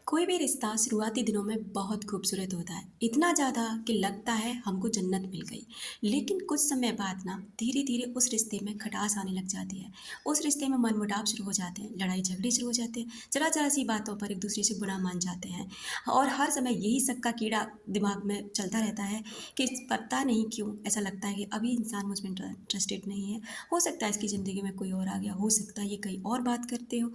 कोई भी रिश्ता शुरुआती दिनों में बहुत खूबसूरत होता है, इतना ज़्यादा कि लगता है हमको जन्नत मिल गई। लेकिन कुछ समय बाद ना धीरे धीरे उस रिश्ते में खटास आने लग जाती है। उस रिश्ते में मनमुटाव शुरू हो जाते हैं, लड़ाई झगड़े शुरू हो जाते हैं, जरा जरा सी बातों पर एक दूसरे से बुरा मान जाते हैं। और हर समय यही शक का कीड़ा दिमाग में चलता रहता है कि पता नहीं क्यों ऐसा लगता है कि अभी इंसान मुझ में इंटरेस्टेड नहीं है। हो सकता है इसकी ज़िंदगी में कोई और आ गया, हो सकता है ये कहीं और बात करते हो।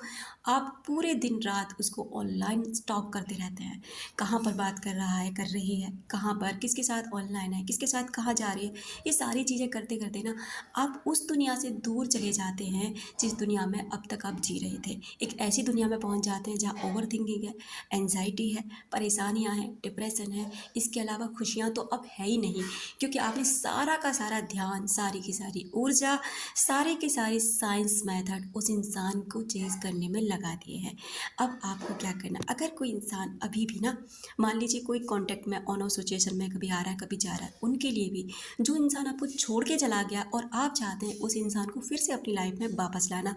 आप पूरे दिन रात उसको ऑनलाइन स्टॉक करते रहते हैं, कहाँ पर बात कर रहा है, कर रही है, कहाँ पर, किसके साथ ऑनलाइन है, किसके साथ कहाँ जा रही है। ये सारी चीज़ें करते करते ना आप उस दुनिया से दूर चले जाते हैं जिस दुनिया में अब तक आप जी रहे थे। एक ऐसी दुनिया में पहुंच जाते हैं जहाँ ओवर थिंकिंग है, एनजाइटी है, परेशानियाँ हैं, डिप्रेशन है। इसके अलावा खुशियाँ तो अब है ही नहीं, क्योंकि आपने सारा का सारा ध्यान, सारी की सारी ऊर्जा, सारे के सारे साइंस मेथड उस इंसान को चेज़ करने में लगा दिए हैं। अब आपको क्या करना, अगर कोई इंसान अभी भी ना, मान लीजिए कोई कांटेक्ट में ऑन ऑफ सिचुएशन में कभी आ रहा है कभी जा रहा है, उनके लिए भी जो इंसान आपको छोड़ के चला गया और आप चाहते हैं उस इंसान को फिर से अपनी लाइफ में वापस लाना,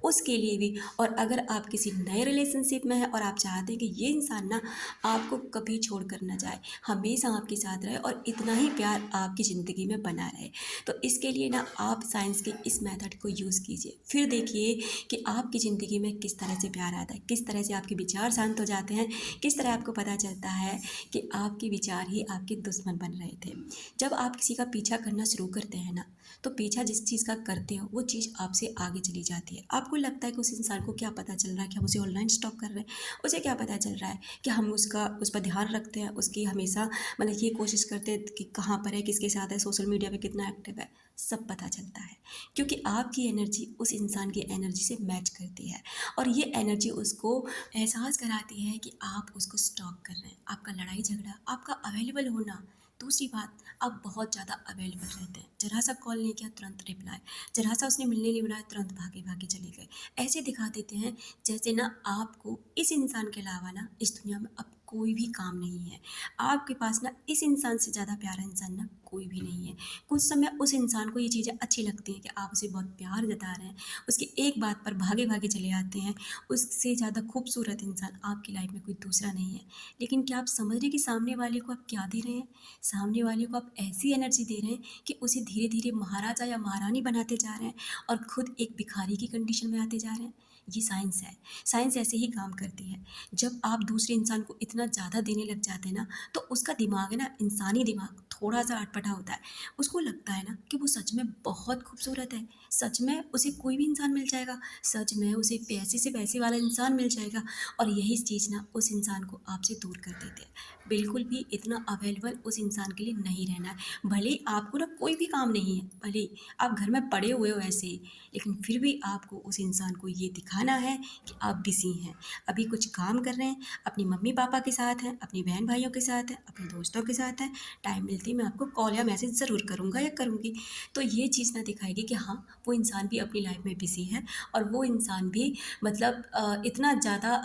उसके लिए भी। और अगर आप किसी नए रिलेशनशिप में हैं और आप चाहते हैं कि ये इंसान ना आपको कभी छोड़ कर ना जाए, हमेशा आपके साथ रहे और इतना ही प्यार आपकी ज़िंदगी में बना रहे, तो इसके लिए ना आप साइंस के इस मेथड को यूज़ कीजिए। फिर देखिए कि आपकी ज़िंदगी में किस तरह से प्यार आता है, किस तरह से आपके विचार शांत हो जाते हैं, किस तरह आपको पता चलता है कि आपके विचार ही आपके दुश्मन बन रहे थे। जब आप किसी का पीछा करना शुरू करते हैं ना, तो पीछा जिस चीज़ का करते हो वो चीज़ आपसे आगे चली जाती है। आपको लगता है कि उस इंसान को क्या पता चल रहा है कि हम उसे ऑनलाइन स्टॉक कर रहे हैं, उसे क्या पता चल रहा है कि हम उस पर ध्यान रखते हैं, उसकी हमेशा मतलब ये कोशिश करते हैं कि कहाँ पर है, किसके साथ है, सोशल मीडिया पे कितना एक्टिव है, सब पता चलता है। क्योंकि आपकी एनर्जी उस इंसान की एनर्जी से मैच करती है और ये एनर्जी उसको एहसास कराती है कि आप उसको स्टॉक कर रहे हैं। आपका लड़ाई झगड़ा, आपका अवेलेबल होना, दूसरी बात, आप बहुत ज़्यादा अवेलेबल रहते हैं। ज़रा सा कॉल नहीं किया तुरंत रिप्लाई, ज़रा सा उसने मिलने नहीं बुलाया तुरंत भागे भागे चले गए। ऐसे दिखा देते हैं जैसे ना आपको इस इंसान के अलावा ना इस दुनिया में अब कोई भी काम नहीं है। आपके पास ना इस इंसान से ज़्यादा प्यारा इंसान ना कोई भी नहीं है। कुछ समय उस इंसान को ये चीज़ें अच्छी लगती हैं कि आप उसे बहुत प्यार जता रहे हैं, उसकी एक बात पर भागे भागे चले आते हैं। उससे ज़्यादा खूबसूरत इंसान आपकी लाइफ में कोई दूसरा नहीं है। लेकिन क्या आप समझ रहे हैं कि सामने वाले को आप क्या दे रहे हैं? सामने वाले को आप ऐसी एनर्जी दे रहे हैं कि उसे धीरे धीरे महाराजा या महारानी बनाते जा रहे हैं और खुद एक भिखारी की कंडीशन में आते जा रहे हैं। ये साइंस है। साइंस ऐसे ही काम करती है। जब आप दूसरे इंसान को इतना ज़्यादा देने लग जाते हैं ना, तो उसका दिमाग है ना, इंसानी दिमाग थोड़ा सा अटपटा होता है। उसको लगता है ना कि वो सच में बहुत खूबसूरत है, सच में उसे कोई भी इंसान मिल जाएगा, सच में उसे पैसे से पैसे वाला इंसान मिल जाएगा। और यही चीज़ ना उस इंसान को आपसे दूर कर देती है। बिल्कुल भी इतना अवेलेबल उस इंसान के लिए नहीं रहना है। भले ही आपको ना कोई भी काम नहीं है, भले ही आप घर में पड़े हुए हो ऐसे ही, लेकिन फिर भी आपको उस इंसान को ये दिखाना है कि आप बिज़ी हैं, अभी कुछ काम कर रहे हैं, अपनी मम्मी-पापा के साथ हैं, अपनी बहन-भाइयों के साथ हैं, अपने दोस्तों के साथ हैं। टाइम मिलते ही मैं आपको कॉल या मैसेज ज़रूर करूँगा या करूँगी। तो ये चीज़ ना दिखाएगी कि हाँ, वो इंसान भी अपनी लाइफ में बिज़ी है और वो इंसान भी मतलब इतना ज़्यादा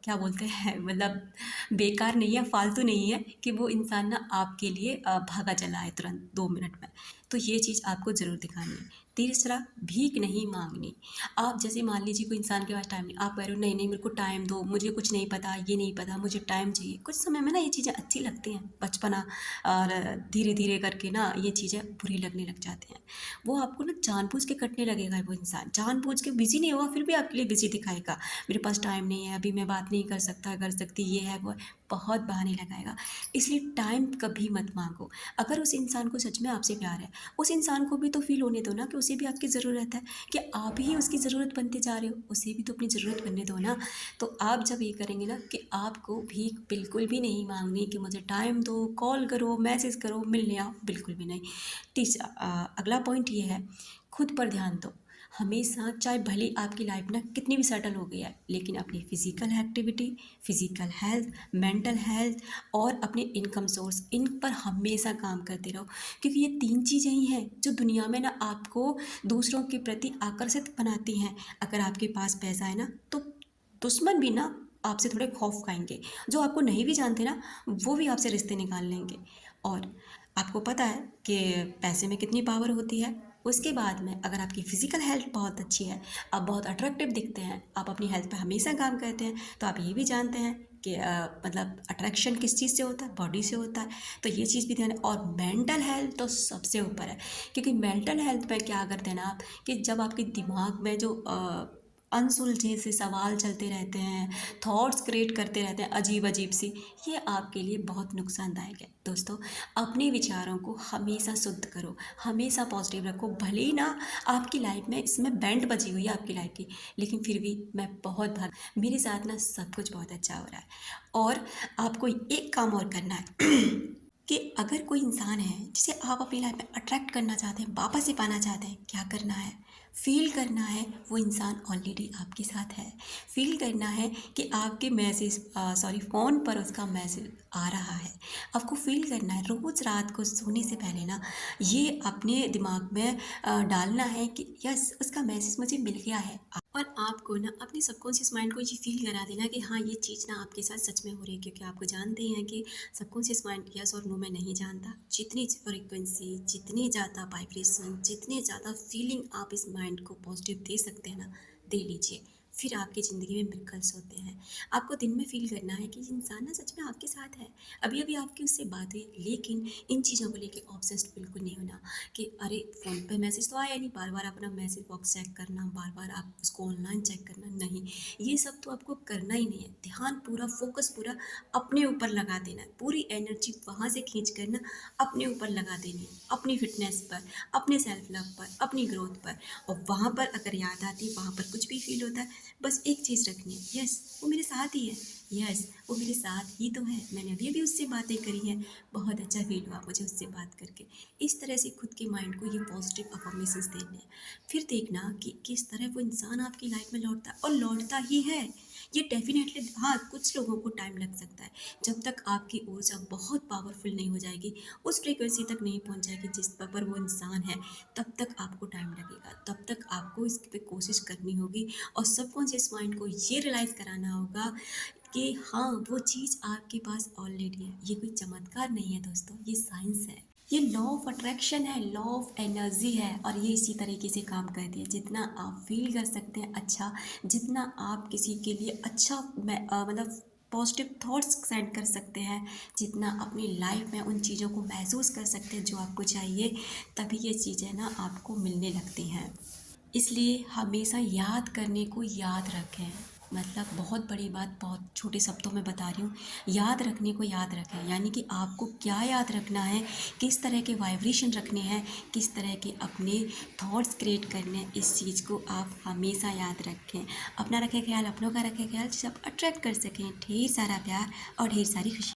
क्या बोलते हैं मतलब बेकार नहीं है, फालतू नहीं है कि वो इंसान ना आपके लिए भागा चला आए तुरंत 2 मिनट में। तो ये चीज़ आपको ज़रूर दिखानी है। तीसरा, भीख नहीं माँगनी। आप जैसे मान लीजिए कोई इंसान के पास टाइम नहीं, आप कह रहे हो नहीं, नहीं मेरे को टाइम दो, मुझे कुछ नहीं पता, ये नहीं पता, मुझे टाइम चाहिए। कुछ समय में ना ये चीज़ें अच्छी लगती हैं, बचपना और धीरे-धीरे करके ना ये चीज़ें बुरी लगने लग जाती हैं। वो आपको ना जानबूझ के कटने लगेगा वो इंसान, जानबूझ के बिज़ी नहीं होगा फिर भी आपके लिए बिज़ी दिखाएगा। मेरे पास टाइम नहीं है, अभी मैं बात नहीं कर सकता, कर सकती, ये है, वो है, बहुत बहाने लगाएगा। इसलिए टाइम कभी मत माँगो। अगर उस इंसान को सच में आपसे प्यार है, उस इंसान को भी तो फ़ील होने दो ना कि उसे भी आपकी ज़रूरत है, कि आप ही उसकी ज़रूरत बनते जा रहे हो, उसे भी तो अपनी ज़रूरत बनने दो ना। तो आप जब ये करेंगे ना कि आपको भीख बिल्कुल भी नहीं माँगनी कि मुझे टाइम दो, कॉल करो, मैसेज करो, मिलने आओ, बिल्कुल भी नहीं। तीसरा अगला पॉइंट ये है, खुद पर ध्यान दो। हमेशा चाहे भले आपकी लाइफ ना कितनी भी सेटल हो गई है, लेकिन अपनी physical activity, physical health, mental health और अपने इनकम सोर्स, इन पर हमेशा काम करते रहो। क्योंकि ये 3 चीज़ें ही हैं जो दुनिया में ना आपको दूसरों के प्रति आकर्षित बनाती हैं। अगर आपके पास पैसा है ना, तो दुश्मन भी ना आपसे थोड़े खौफ़ खाएँगे। जो आपको नहीं भी जानते ना, वो भी आपसे रिश्ते निकाल लेंगे। और आपको पता है कि पैसे में कितनी पावर होती है? उसके बाद में अगर आपकी फ़िज़िकल हेल्थ बहुत अच्छी है, आप बहुत अट्रैक्टिव दिखते हैं, आप अपनी हेल्थ पे हमेशा काम करते हैं, तो आप ये भी जानते हैं कि मतलब अट्रैक्शन किस चीज़ से होता है, बॉडी से होता है। तो ये चीज़ भी ध्यान है। और मेंटल हेल्थ तो सबसे ऊपर है, क्योंकि मेंटल हेल्थ में क्या करते हैं ना आप, कि जब आपके दिमाग में जो अनसुलझे से सवाल चलते रहते हैं, थॉट्स क्रिएट करते रहते हैं अजीब अजीब सी, ये आपके लिए बहुत नुकसानदायक है। दोस्तों, अपने विचारों को हमेशा शुद्ध करो, हमेशा पॉजिटिव रखो। भले ही ना आपकी लाइफ में इसमें बैंड बजी हुई है आपकी लाइफ की, लेकिन फिर भी मैं बहुत भाग मेरे साथ ना सब कुछ बहुत अच्छा हो रहा है। और आपको एक काम और करना है कि अगर कोई इंसान है जिसे आप अपनी लाइफ में अट्रैक्ट करना चाहते हैं, वापस से पाना चाहते हैं, क्या करना है? फील करना है वो इंसान ऑलरेडी आपके साथ है। फील करना है कि आपके मैसेज फ़ोन पर उसका मैसेज आ रहा है। आपको फील करना है, रोज़ रात को सोने से पहले ना ये अपने दिमाग में डालना है कि यस, उसका मैसेज मुझे मिल गया है। और आपको ना अपने सबकॉन्शियस माइंड को ये फील करा देना कि हाँ, ये चीज़ ना आपके साथ सच में हो रही है, क्योंकि आपको जानते हैं कि सबकॉन्शियस माइंड यस और नो में नहीं जानता। जितनी फ्रीक्वेंसी, जितनी ज़्यादा वाइब्रेशन, जितनी ज़्यादा फीलिंग आप इस माइंड को पॉजिटिव दे सकते हैं ना, दे लीजिए। फिर आपकी ज़िंदगी में मिरेकल्स होते हैं। आपको दिन में फ़ील करना है कि ये इंसान ना सच में आपके साथ है। अभी अभी आपकी उससे बात हुई, लेकिन इन चीज़ों को लेके ऑब्सेस्ड बिल्कुल नहीं होना कि अरे फ़ोन पे मैसेज तो आया नहीं, बार बार अपना मैसेज बॉक्स चेक करना, बार बार आप उसको ऑनलाइन चेक करना, नहीं। ये सब तो आपको करना ही नहीं है। ध्यान पूरा, फोकस पूरा अपने ऊपर लगा देना है। पूरी एनर्जी वहाँ से खींच कर ना अपने ऊपर लगा देनी है, अपनी फिटनेस पर, अपने सेल्फ लव पर, अपनी ग्रोथ पर। और वहाँ पर अगर याद आती है, वहाँ पर कुछ भी फील होता है, बस एक चीज़ रखनी है, यस वो मेरे साथ ही है, यस वो मेरे साथ ही तो है। मैंने अभी अभी उससे बातें करी हैं, बहुत अच्छा फील हुआ मुझे उससे बात करके। इस तरह से खुद के माइंड को ये पॉजिटिव अफर्मेशंस देने हैं। फिर देखना कि किस तरह वो इंसान आपकी लाइफ में लौटता है, और लौटता ही है। ये डेफिनेटली, हाँ, कुछ लोगों को टाइम लग सकता है। जब तक आपकी ऊर्जा बहुत पावरफुल नहीं हो जाएगी, उस फ्रीक्वेंसी तक नहीं पहुंच जाएगी जिस पर वो इंसान है, तब तक आपको टाइम लगेगा। तब तक आपको इस पे कोशिश करनी होगी, और सबकॉन्शियस माइंड को ये रियलाइज़ कराना होगा कि हाँ, वो चीज़ आपके पास ऑलरेडी है। ये कोई चमत्कार नहीं है दोस्तों, ये साइंस है। ये लॉ ऑफ अट्रैक्शन है, लॉ ऑफ एनर्जी है, और ये इसी तरीके से काम करती है। जितना आप फील कर सकते हैं अच्छा, जितना आप किसी के लिए अच्छा मतलब पॉजिटिव थॉट्स सेंड कर सकते हैं, जितना अपनी लाइफ में उन चीज़ों को महसूस कर सकते हैं जो आपको चाहिए, तभी ये चीज़ें ना आपको मिलने लगती हैं। इसलिए हमेशा याद करने को याद रखें। मतलब बहुत बड़ी बात बहुत छोटे शब्दों में बता रही हूँ, याद रखने को याद रखें। यानी कि आपको क्या याद रखना है, किस तरह के वाइब्रेशन रखने हैं, किस तरह के अपने थॉट्स क्रिएट करने हैं, इस चीज़ को आप हमेशा याद रखें। अपना रखें ख्याल, अपनों का रखें ख्याल, जिसे आप अट्रैक्ट कर सकें ढेर सारा प्यार और ढेर सारी खुशी।